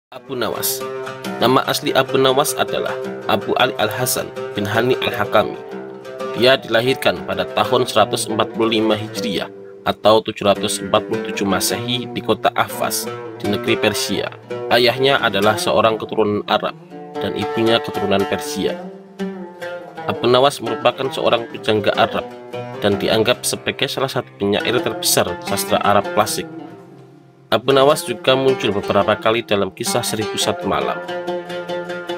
Abu Nawas. Nama asli Abu Nawas adalah Abu Ali Al-Hasan bin Hani Al-Hakami. Dia dilahirkan pada tahun 145 Hijriah atau 747 Masehi di kota Ahvaz di negeri Persia. Ayahnya adalah seorang keturunan Arab dan ibunya keturunan Persia. Abu Nawas merupakan seorang pujangga Arab dan dianggap sebagai salah satu penyair terbesar sastra Arab klasik. Abu Nawas juga muncul beberapa kali dalam kisah 1001 Malam.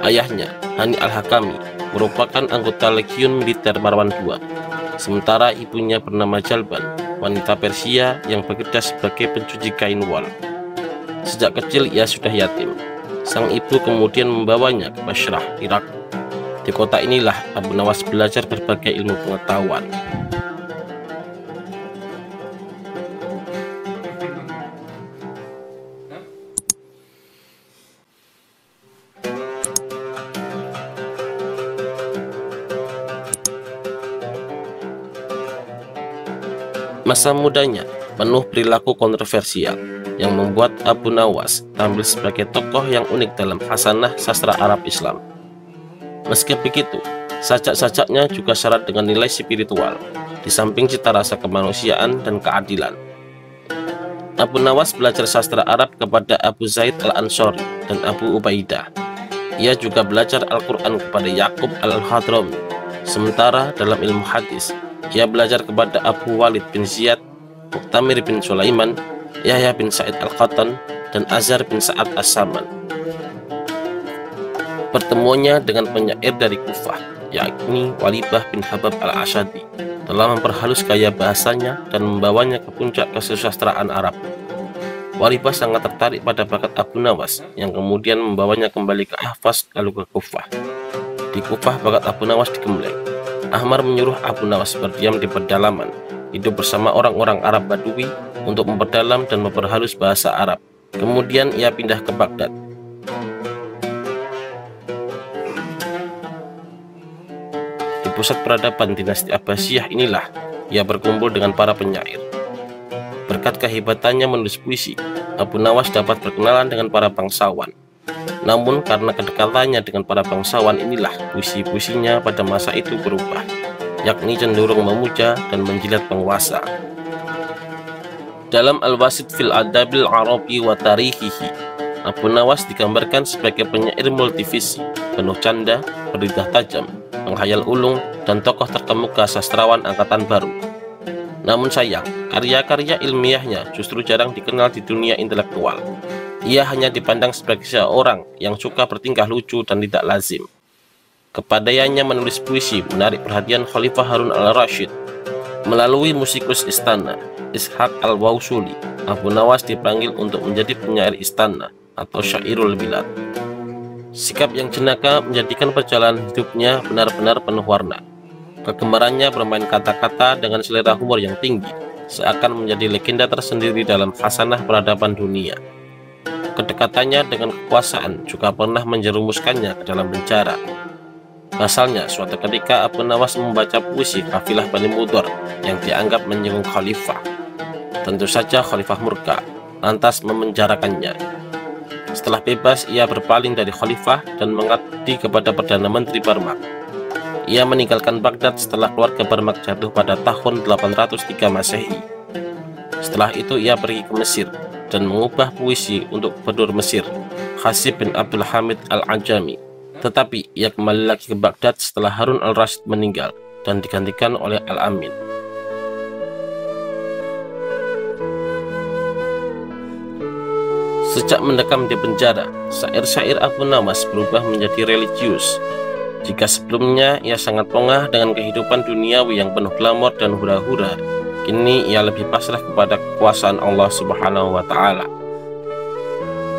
Ayahnya, Hani Al-Hakami, merupakan anggota Legiun Militer Marwan II, sementara ibunya bernama Jalban, wanita Persia yang bekerja sebagai pencuci kain wol. Sejak kecil ia sudah yatim. Sang ibu kemudian membawanya ke Bashrah, Irak. Di kota inilah Abu Nawas belajar berbagai ilmu pengetahuan. Masa mudanya penuh perilaku kontroversial yang membuat Abu Nawas tampil sebagai tokoh yang unik dalam khasanah sastra Arab Islam. Meski begitu, sajak-sajaknya juga syarat dengan nilai spiritual, di samping cita rasa kemanusiaan dan keadilan. Abu Nawas belajar sastra Arab kepada Abu Zaid Al-Ansori dan Abu Ubaidah. Ia juga belajar Al-Quran kepada Yaqub Al-Hadrami. Sementara dalam ilmu hadis, ia belajar kepada Abu Walid bin Ziyad, Muqtamir bin Sulaiman, Yahya bin Sa'id Al-Qattan, dan Azhar bin Sa'ad As-Saman. Pertemuannya dengan penyair dari Kufah, yakni Walibah bin Habab Al-Ashadi, telah memperhalus gaya bahasanya dan membawanya ke puncak kesusastraan Arab. Walibah sangat tertarik pada bakat Abu Nawas, yang kemudian membawanya kembali ke Ahvaz lalu ke Kufah. Di Kufah bakat Abu Nawas digembleng. Ahmar menyuruh Abu Nawas berdiam di pedalaman, hidup bersama orang-orang Arab Badui untuk memperdalam dan memperhalus bahasa Arab. Kemudian ia pindah ke Baghdad. Di pusat peradaban dinasti Abbasiyah inilah ia berkumpul dengan para penyair. Berkat kehebatannya menulis puisi, Abu Nawas dapat berkenalan dengan para bangsawan. Namun karena kedekatannya dengan para bangsawan inilah puisi-puisinya pada masa itu berubah, yakni cenderung memuja dan menjilat penguasa. Dalam Al-Wasit fil Adabil Arabi wa Tarihihi, Abu Nawas digambarkan sebagai penyair multivisi, penuh canda, berlidah tajam, penghayal ulung, dan tokoh terkemuka sastrawan angkatan baru. Namun sayang, karya-karya ilmiahnya justru jarang dikenal di dunia intelektual. Ia hanya dipandang sebagai seorang yang suka bertingkah lucu dan tidak lazim. Kepadanya menulis puisi menarik perhatian Khalifah Harun al-Rashid. Melalui musikus istana, Ishaq al-Wawsuli, Abu Nawas dipanggil untuk menjadi penyair istana atau syairul bilad. Sikap yang jenaka menjadikan perjalanan hidupnya benar-benar penuh warna. Kegemarannya bermain kata-kata dengan selera humor yang tinggi, seakan menjadi legenda tersendiri dalam khasanah peradaban dunia. Kedekatannya dengan kekuasaan juga pernah menjerumuskannya ke dalam penjara. Pasalnya, suatu ketika Abu Nawas membaca puisi kafilah Bani Mudhar yang dianggap menyinggung khalifah. Tentu saja khalifah murka, lantas memenjarakannya. Setelah bebas, ia berpaling dari khalifah dan mengabdi kepada Perdana Menteri Barmak. Ia meninggalkan Baghdad setelah keluarga Barmak jatuh pada tahun 803 Masehi. Setelah itu ia pergi ke Mesir dan mengubah puisi untuk gubernur Mesir, Khasib bin Abdul Hamid Al-Ajami. Tetapi ia kembali lagi ke Baghdad setelah Harun al-Rashid meninggal dan digantikan oleh Al-Amin. Sejak mendekam di penjara, syair-syair Abu Nawas berubah menjadi religius. Jika sebelumnya ia sangat pongah dengan kehidupan duniawi yang penuh glamor dan hura-hura, kini ia lebih pasrah kepada kekuasaan Allah Subhanahu wa Ta'ala.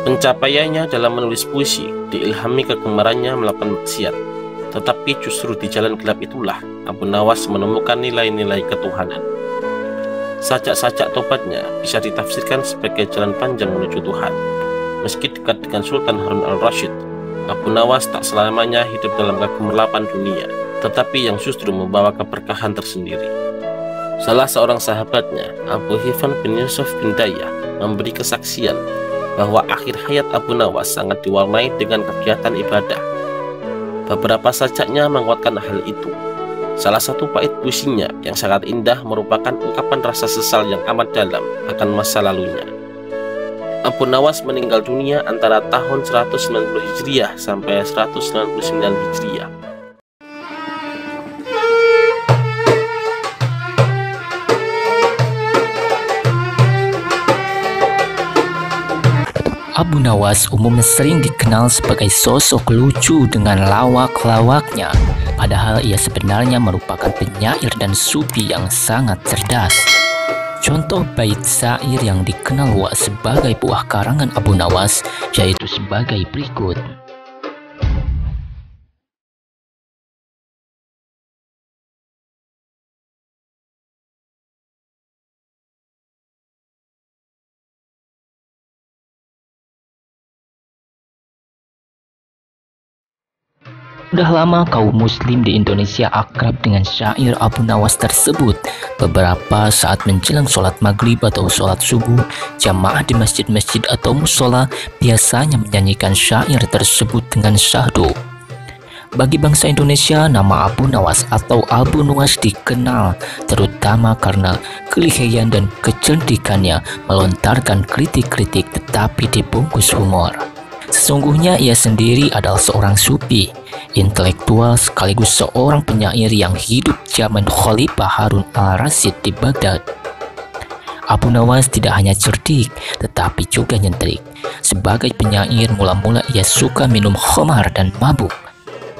Pencapaiannya dalam menulis puisi diilhami kegemarannya melakukan maksiat, tetapi justru di jalan gelap itulah Abu Nawas menemukan nilai-nilai ketuhanan. Sajak-sajak tobatnya bisa ditafsirkan sebagai jalan panjang menuju Tuhan. Meski dekat dengan Sultan Harun al-Rashid, Abu Nawas tak selamanya hidup dalam kegemilapan dunia, tetapi yang justru membawa keberkahan tersendiri. Salah seorang sahabatnya, Abu Hifan bin Yusuf bin Dayyah, memberi kesaksian bahwa akhir hayat Abu Nawas sangat diwarnai dengan kegiatan ibadah. Beberapa sajaknya menguatkan hal itu. Salah satu bait puisinya yang sangat indah merupakan ungkapan rasa sesal yang amat dalam akan masa lalunya. Abu Nawas meninggal dunia antara tahun 190 Hijriah sampai 199 Hijriah. Abu Nawas umumnya sering dikenal sebagai sosok lucu dengan lawak-lawaknya, padahal ia sebenarnya merupakan penyair dan sufi yang sangat cerdas. Contoh bait syair yang dikenal luas sebagai buah karangan Abu Nawas yaitu sebagai berikut. Sudah lama kaum muslim di Indonesia akrab dengan syair Abu Nawas tersebut. Beberapa saat menjelang sholat maghrib atau sholat subuh, jamaah di masjid-masjid atau musola biasanya menyanyikan syair tersebut dengan syahdu. Bagi bangsa Indonesia, nama Abu Nawas atau Abu Nuwas dikenal terutama karena kelihayan dan kecerdikannya melontarkan kritik-kritik tetapi dibungkus humor. Sesungguhnya ia sendiri adalah seorang sufi, intelektual sekaligus seorang penyair yang hidup zaman Khalifah Harun al-Rasyid di Baghdad. Abu Nawas tidak hanya cerdik, tetapi juga nyentrik. Sebagai penyair, mula-mula ia suka minum khamar dan mabuk.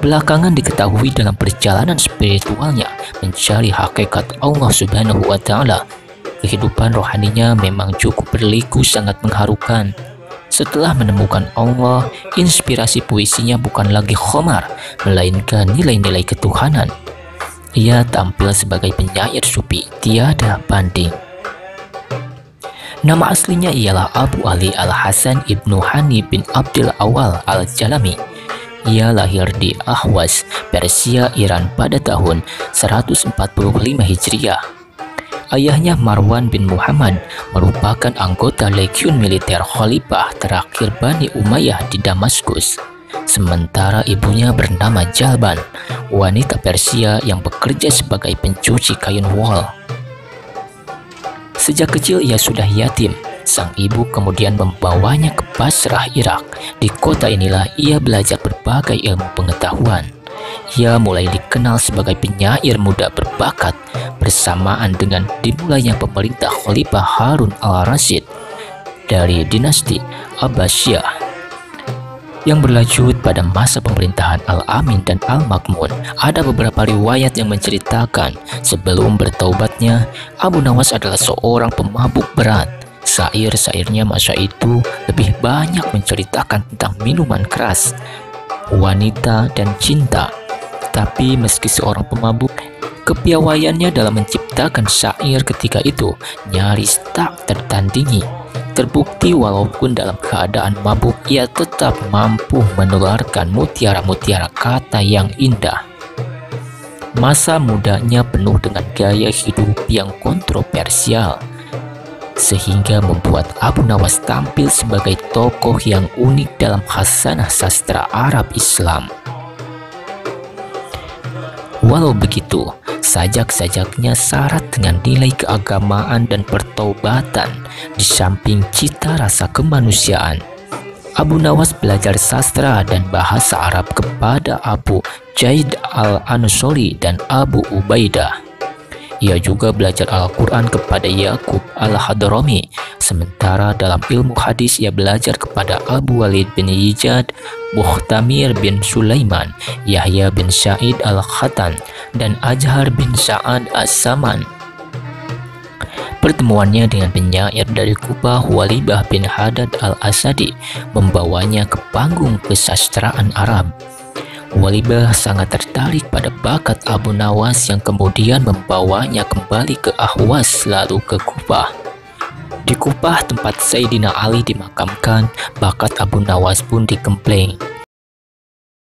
Belakangan diketahui dalam perjalanan spiritualnya mencari hakikat Allah Subhanahu wa Ta'ala. Kehidupan rohaninya memang cukup berliku, sangat mengharukan. Setelah menemukan Allah, inspirasi puisinya bukan lagi khamar, melainkan nilai-nilai ketuhanan. Ia tampil sebagai penyair sufi tiada banding. Nama aslinya ialah Abu Ali Al-Hasan Ibnu Hani bin Abdul Awal Al-Jalami. Ia lahir di Ahwas, Persia, Iran pada tahun 145 Hijriah. Ayahnya Marwan bin Muhammad merupakan anggota legiun militer Khalifah terakhir Bani Umayyah di Damaskus. Sementara ibunya bernama Jalban, wanita Persia yang bekerja sebagai pencuci kain wol. Sejak kecil ia sudah yatim. Sang ibu kemudian membawanya ke Basrah, Irak. Di kota inilah ia belajar berbagai ilmu pengetahuan. Ia mulai dikenal sebagai penyair muda berbakat bersamaan dengan dimulainya pemerintah Khalifah Harun al-Rasyid dari dinasti Abbasiyah yang berlanjut pada masa pemerintahan Al-Amin dan Al-Makmun. Ada beberapa riwayat yang menceritakan sebelum bertaubatnya, Abu Nawas adalah seorang pemabuk berat. Syair-syairnya masa itu lebih banyak menceritakan tentang minuman keras, wanita, dan cinta. Tapi meski seorang pemabuk, kepiawaiannya dalam menciptakan syair ketika itu nyaris tak tertandingi. Terbukti walaupun dalam keadaan mabuk, ia tetap mampu menularkan mutiara-mutiara kata yang indah. Masa mudanya penuh dengan gaya hidup yang kontroversial, sehingga membuat Abu Nawas tampil sebagai tokoh yang unik dalam khasanah sastra Arab Islam. Walau begitu, sajak-sajaknya syarat dengan nilai keagamaan dan pertaubatan di samping cita rasa kemanusiaan. Abu Nawas belajar sastra dan bahasa Arab kepada Abu Jaid al-Ansori dan Abu Ubaidah. Ia juga belajar Al-Quran kepada Yaqub al-Hadrami. Sementara dalam ilmu hadis ia belajar kepada Abu Walid bin Iyad, Muhtamir bin Sulaiman, Yahya bin Sa'id al-Khatan, dan Ajhar bin Sa'ad as-Saman. Pertemuannya dengan penyair dari Kubah, Walibah bin Hadad al-Asadi, membawanya ke panggung kesastraan Arab. Walibah sangat tertarik pada bakat Abu Nawas yang kemudian membawanya kembali ke Ahwas lalu ke Kubah. Di Kubah tempat Sayyidina Ali dimakamkan, bakat Abu Nawas pun digembleng.